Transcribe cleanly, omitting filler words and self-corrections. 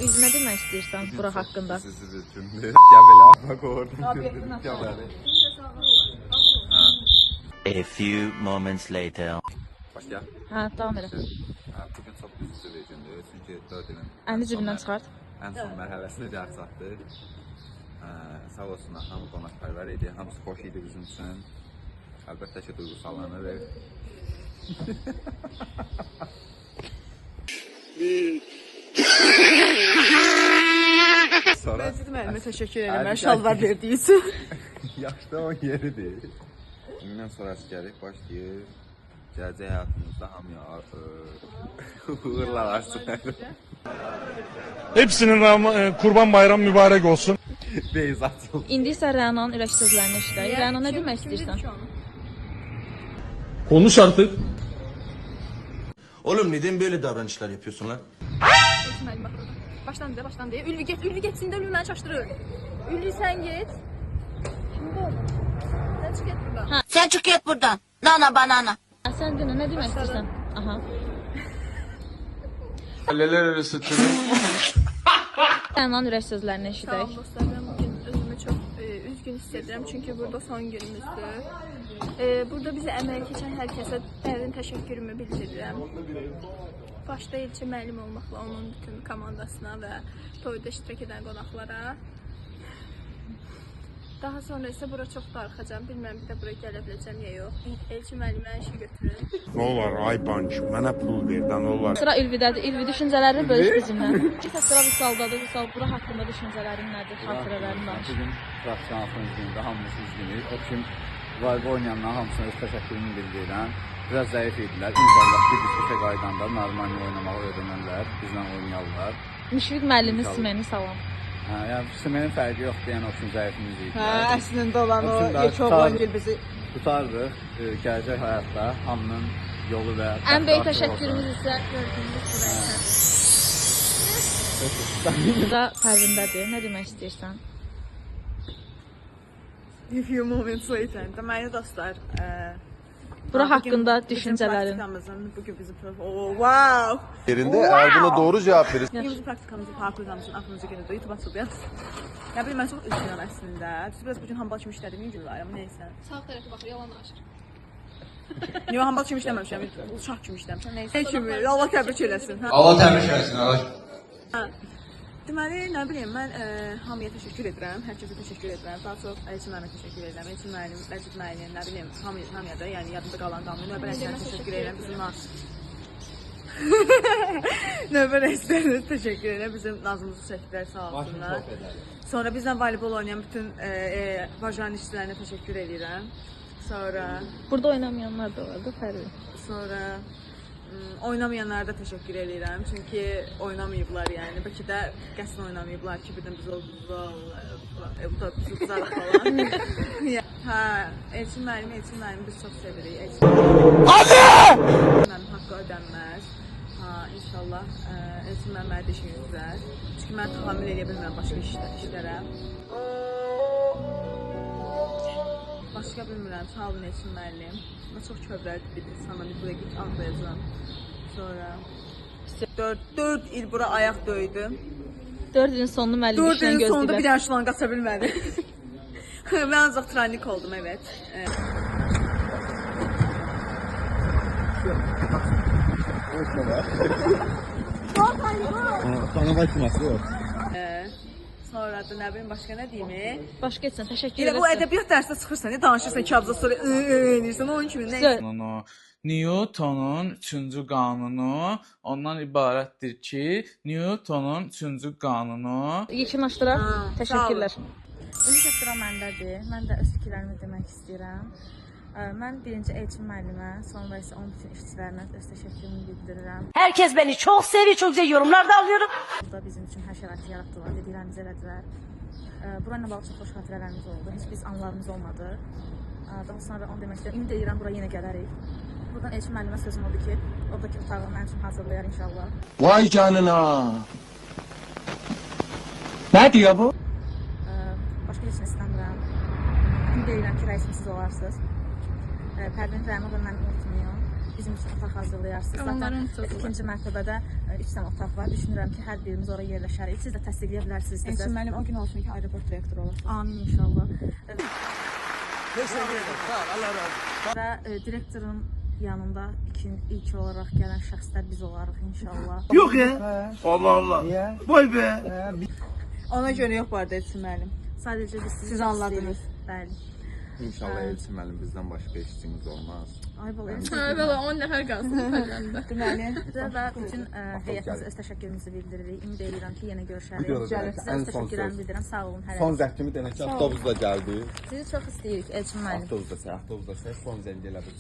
Nə demək istəyirsən bura haqqında? Siz üçündür. Ya belə axmaq oradan. Ya belə. A few moments later. Başla. Hə, davam edə. Bugün çox üzücü bir gündür. Çünki 4 ilin Əlini cibindən çıxart. ən son mərhələsini gəlib çatdıq. Sağ olsunlar, hamı qonaqpərvər idi. Hamısı xoş idi bizim üçün. Əlbəttə ki, duyğusallanırıq. Məcid müəllimə təşəkkür edirəm, mən şalvar verdiyi üçün. Yaxşı o yeridir. Bundan sonrası gəlib başlayır. Gələcək həyatımızda hamıya uğurlar arzu edir. Hepsinin Kurban Bayramı mübarek olsun. Beyzatıl. İndi isə Rənanın ürək sözlərini eşidək. Rəna, nə demək istəyirsən? Konuş artık. Oğlum neden böyle davranışlar yapıyorsun lan? Başdan deyə. Ülvi getsin də Ülvi məni çaşdırır. Ülvi sən get. Şimdi oldu. Sən çık get buradan. Sen çık git buradan. Nana banana. Sən dinə, nə demək istəyirsən? Aha. Aileler arası Rənanın ürək sözlərini Sağ olun eşidək. dostlar, ben bugün özümü çok üzgün hissediyorum çünkü burada son günümüzdür. Burada bize emeği geçen herkese dərin təşəkkürümü bildirirəm. Başda ilçə müəllim olmaqla onun bütün komandasına və toyda iştirak edən qonaqlara. Daha sonra isə bura çox darıxacam. Bilmirəm bir də bura gələ biləcəm ya yox. Elçi müəllimə işi götürün. Ne olar ay banç, mənə pul ver də nə olar. Sıra Ülvidədir. Ülvi düşüncələrini bölüş bizimlə. Sıra Vüsaldadır. Vüsal, bura haqqında düşüncələrin nədir? Xatirələrin danış. Bugün Praktikant günündə hamımız üzgünük. O kim Vibe oynayanlar hamısına öz təşəkkürümü bildirirəm. Biraz zəif idilər. İnşallah ki, biz işə qaydanda normal oynamağı öyrənərlər, bizlə oynayarlar. Müşfiq müəllimin Simeni salam. Yəni Simenin fərqi yoxdur, yəni o üçün zəifimiz idi. Hə, əslində olan o Yeçoğlan gel bizi tutarıq gələcək həyatda hamının yolu və Ən böyük təşəkkürümüz isə gördüyünüz sürəyyə. Burada Pərvindədir. Nə demək istəyirsən? a few moments later. Deməli dostlar, Bura bugün haqqında bizim düşüncələrin. praktikamızın, bugün bizim wow. Yerinde eğer buna doğru cevap verirsin. Bugün bizim praktikamızın, fakültemizin axırıncı günüdür. YouTube açıldı. Ya bilmən çox üzgünəm əslində. Biz biraz bugün hambal kimi işlədim günlər, amma neysə. Sağ tərəfə bax, yalan aşır. Yox, hambal kimi işləməmişəm, uşaq kimi işləmişəm. Neysə. Nə kimi? Allah təbrik eləsin. Allah təbrik eləsin. Deməli, nə bilim, mən hamıya təşəkkür edirəm, hər kəsə təşəkkür edirəm. Daha çox Elçin müəllimə təşəkkür edirəm. Elçin müəllim, Məcid müəllim, nə bilim, hamıya da, yəni yadımda qalan qanun. Növbə rəislərinə təşəkkür edirəm. Bizim Növbə rəislərinə təşəkkür edirəm. Bizim nazımızı çəkdilər, sağ olsunlar. Sonra bizlə voleybol oynayan bütün vajan işçilərinə təşəkkür edirəm. Sonra Burada oynamayanlar da var da Pərvin. Sonra oynamayanlara da təşəkkür edirəm. Çünki oynamayıblar yəni. Bəlkə də qəsdən oynamayıblar ki, birdən biz bu da zaraq falan. Hə, Elçin müəllim biz çox sevirik. Mənim haqqı ödənməz. Ha, inşallah Elçin müəllim mənə deşik üzər. Çünki mən tahammül edə bilmirəm başqa işlərə. Başqa bilmirəm, sağ olun Elçin müəllim. Mən çox kövrək bir insanım, buraya git ağlayacağım. Sonra 4 il bura ayaq döydüm. 4 ilin sonunu müəllim 4 işlə ilin sonunda bir gözləyirlər. yaşlan qaça bilmədim. Mən ancaq trenik oldum, evet. Sana bakması yok. Sonra da nə bilim, başqa nə deyim? Başqa etsən, təşəkkür Elə bu edirəm. ədəbiyyat dərsinə çıxırsan, danışırsan kağıza sonra eləyirsən, onun kimi nə? Newtonun 3-cü qanunu ondan ibarətdir ki, Newtonun 3-cü qanunu Yekunlaşdıraq. Təşəkkürlər. İlk sıra məndədir. Mən də öz fikirlərimi demək istəyirəm. Mən birinci Elçin müəllimə, sonra isə onun bütün işçilərinə öz təşəkkürümü bildirirəm. Herkes beni çok seviyor, çok güzel yorumlar da alıyorum. Burada bizim üçün hər şəraiti yaratdılar, dediklərimizi elədilər. Burayla bağlı çox xoş xatirələrimiz oldu. Heç biz anılarımız olmadı. Daha sonra onu demək istəyirəm. İndi deyirəm, bura yenə gələrik. Buradan Elçin müəllimə sözüm oldu ki, oradakı otağı mənim üçün hazırlayar inşallah. Vay canına. Ne diyor bu? Başqa heç nə istəmirəm. İndi deyirəm ki, rəisim siz olarsınız. Pərvin Rəmova məni unutmayın. bizim üçün otaq hazırlayarsınız. Onların Zaten sözü var. ikinci mərtəbədə 3 dənə otaq var. Düşünürəm ki, hər birimiz oraya yerləşərik. Siz də təsdiqləyə bilərsiniz. Elçin müəllim o gün olsun ki, aeroport direktoru olasınız. Amin inşallah. Və direktorun yanında ilk olaraq gələn şəxslər biz olarıq inşallah. Yok ya. Allah Allah. Vay be. Ona görə yox var Elçin müəllim. Sadəcə biz Siz anladınız. Bəli. İnşallah Elçin müəllim bizdən başqa işçimiz olmaz. Ay bala. Hə, belə 10 nəfər qalsın fərqində. Deməli, Sizə və bütün heyətimizə öz təşəkkürümüzü bildiririk. Ümid edirəm ki, yenə görüşərik. Görüşərik. Sizə öz təşəkkürlərimi bildirirəm. Sağ olun hər Son zəngimi denək ki, avtobusla gəldi. Sizi çox istəyirik Elçin müəllim. Avtobusda, son zəng elə bir